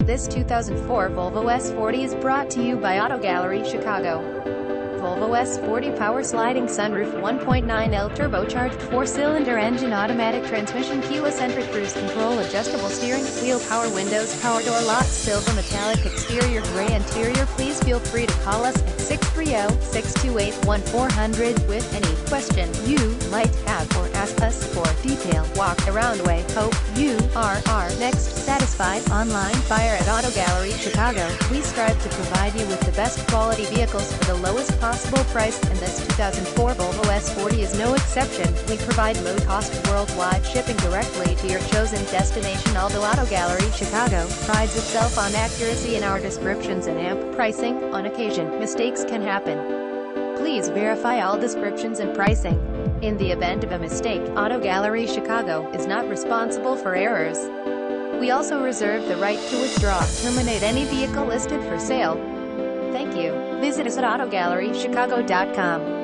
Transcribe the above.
This 2004 Volvo S40 is brought to you by Auto Gallery Chicago. Volvo S40 power sliding sunroof 1.9L turbocharged 4-cylinder engine, automatic transmission, keyless entry, cruise control, adjustable steering wheel, power windows, power door locks, silver metallic exterior, gray interior. Please feel free to call us at 630-628-1400 with any question you might have, or ask us for detailed walk-around way. Hope you are our next satisfied online buyer at Auto Gallery Chicago. We strive to provide you with the best quality vehicles for the lowest possible price, and this 2004 Volvo S40 is no exception. We provide low-cost worldwide shipping directly to your chosen destination. Although Auto Gallery Chicago prides itself on accuracy in our descriptions and amp pricing, on occasion, mistakes can happen. Please verify all descriptions and pricing. In the event of a mistake, Auto Gallery Chicago is not responsible for errors. We also reserve the right to withdraw, terminate any vehicle listed for sale. Thank you. Visit us at AutoGalleryChicago.com.